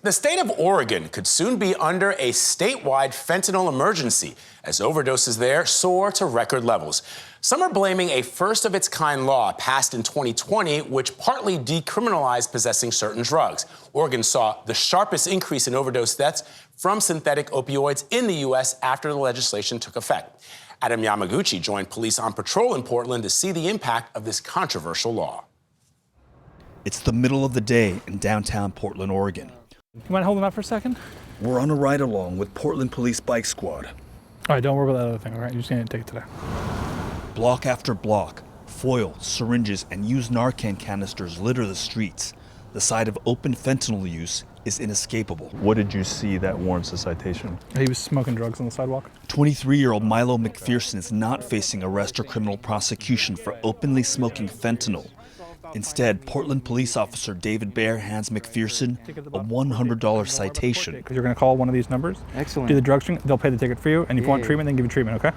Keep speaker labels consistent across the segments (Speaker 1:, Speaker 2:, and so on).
Speaker 1: The state of Oregon could soon be under a statewide fentanyl emergency as overdoses there soar to record levels. Some are blaming a first-of-its-kind law passed in 2020, which partly decriminalized possessing certain drugs. Oregon saw the sharpest increase in overdose deaths from synthetic opioids in the U.S. after the legislation took effect. Adam Yamaguchi joined police on patrol in Portland to see the impact of this controversial law.
Speaker 2: It's the middle of the day in downtown Portland, Oregon.
Speaker 3: You mind holding up for a second?
Speaker 2: We're on a ride-along with Portland Police Bike Squad.
Speaker 3: All right, don't worry about that other thing, all right? You're just going to take it today.
Speaker 2: Block after block, foil, syringes, and used Narcan canisters litter the streets. The sight of open fentanyl use is inescapable.
Speaker 4: What did you see that warrants a citation?
Speaker 3: He was smoking drugs on the sidewalk.
Speaker 2: 23-year-old Milo McPherson is not facing arrest or criminal prosecution for openly smoking fentanyl. Instead, Portland police officer David Baer hands McPherson a $100 citation.
Speaker 3: Because you're going to call one of these numbers.
Speaker 5: Excellent.
Speaker 3: Do the drug screen, they'll pay the ticket for you, and if you want treatment, then give you treatment, okay?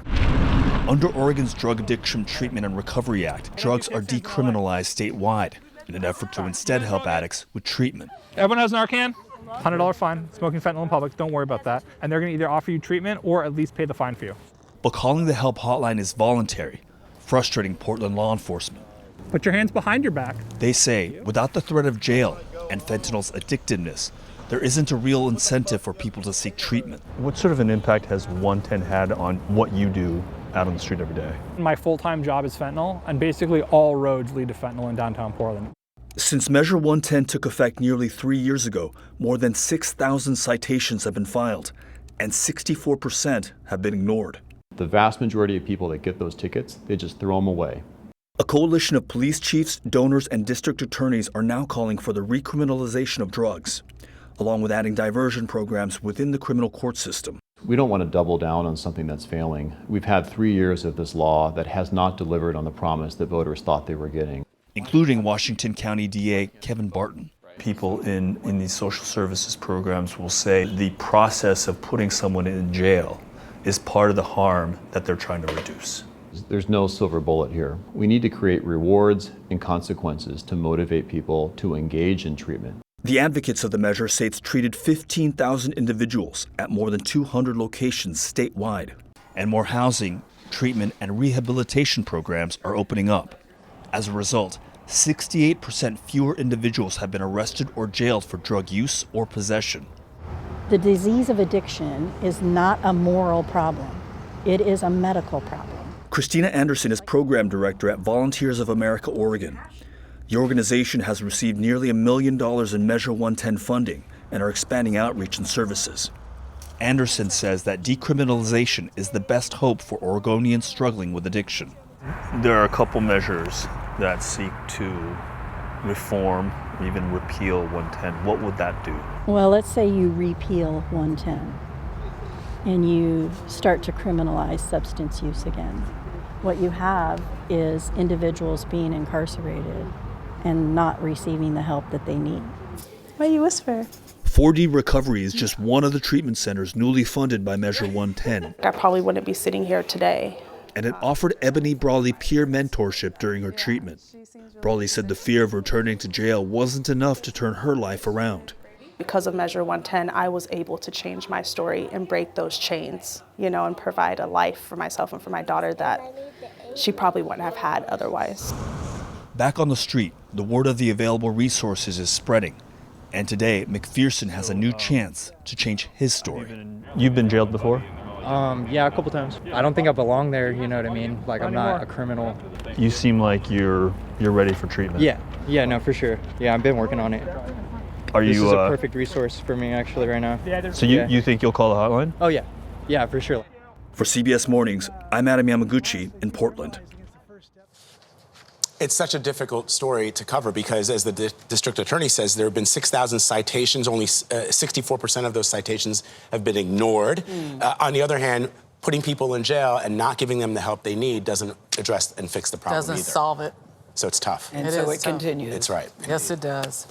Speaker 2: Under Oregon's Drug Addiction Treatment and Recovery Act, drugs are decriminalized statewide in an effort to instead help addicts with treatment.
Speaker 3: Everyone has Narcan? $100 fine. Smoking fentanyl in public, don't worry about that. And they're going to either offer you treatment or at least pay the fine for you.
Speaker 2: But calling the help hotline is voluntary, frustrating Portland law enforcement.
Speaker 3: Put your hands behind your back.
Speaker 2: They say without the threat of jail and fentanyl's addictiveness, there isn't a real incentive for people to seek treatment.
Speaker 4: What sort of an impact has 110 had on what you do out on the street every day?
Speaker 3: My full-time job is fentanyl, and basically all roads lead to fentanyl in downtown Portland.
Speaker 2: Since Measure 110 took effect nearly 3 years ago, more than 6,000 citations have been filed, and 64% have been ignored.
Speaker 6: The vast majority of people that get those tickets, they just throw them away.
Speaker 2: A coalition of police chiefs, donors, and district attorneys are now calling for the recriminalization of drugs, along with adding diversion programs within the criminal court system.
Speaker 6: We don't want to double down on something that's failing. We've had 3 years of this law that has not delivered on the promise that voters thought they were getting.
Speaker 2: Including Washington County DA Kevin Barton.
Speaker 4: People in these social services programs will say the process of putting someone in jail is part of the harm that they're trying to reduce.
Speaker 6: There's no silver bullet here. We need to create rewards and consequences to motivate people to engage in treatment.
Speaker 2: The advocates of the measure say it's treated 15,000 individuals at more than 200 locations statewide. And more housing, treatment, and rehabilitation programs are opening up. As a result, 68% fewer individuals have been arrested or jailed for drug use or possession.
Speaker 7: The disease of addiction is not a moral problem. It is a medical problem.
Speaker 2: Christina Anderson is program director at Volunteers of America, Oregon. The organization has received nearly $1 million in Measure 110 funding and are expanding outreach and services. Anderson says that decriminalization is the best hope for Oregonians struggling with addiction.
Speaker 4: There are a couple measures that seek to reform, even repeal 110. What would that do?
Speaker 7: Well, let's say you repeal 110 and you start to criminalize substance use again. What you have is individuals being incarcerated and not receiving the help that they need.
Speaker 8: Why you whisper?
Speaker 2: 4D Recovery is just one of the treatment centers newly funded by Measure 110.
Speaker 8: I probably wouldn't be sitting here today.
Speaker 2: And it offered Ebony Brawley peer mentorship during her treatment. Brawley said the fear of returning to jail wasn't enough to turn her life around.
Speaker 8: Because of Measure 110, I was able to change my story and break those chains, and provide a life for myself and for my daughter that she probably wouldn't have had otherwise.
Speaker 2: Back on the street, the word of the available resources is spreading. And today, McPherson has a new chance to change his story.
Speaker 4: You've been jailed before?
Speaker 5: Yeah, a couple times. I don't think I belong there, you know what I mean? Like, I'm not a criminal.
Speaker 4: You seem like you're ready for treatment.
Speaker 5: Yeah, no, for sure. Yeah, I've been working on it. This is a perfect resource for me, actually, right now.
Speaker 4: So you think you'll call the hotline?
Speaker 5: Oh, yeah. Yeah, for sure.
Speaker 2: For CBS Mornings, I'm Adam Yamaguchi in Portland.
Speaker 1: It's such a difficult story to cover because, as the district attorney says, there have been 6,000 citations. Only 64% of those citations have been ignored. On the other hand, putting people in jail and not giving them the help they need doesn't address and fix the problem either.
Speaker 9: Doesn't solve it.
Speaker 1: So it's tough.
Speaker 9: And so it continues.
Speaker 1: It's right.
Speaker 9: Yes, it does.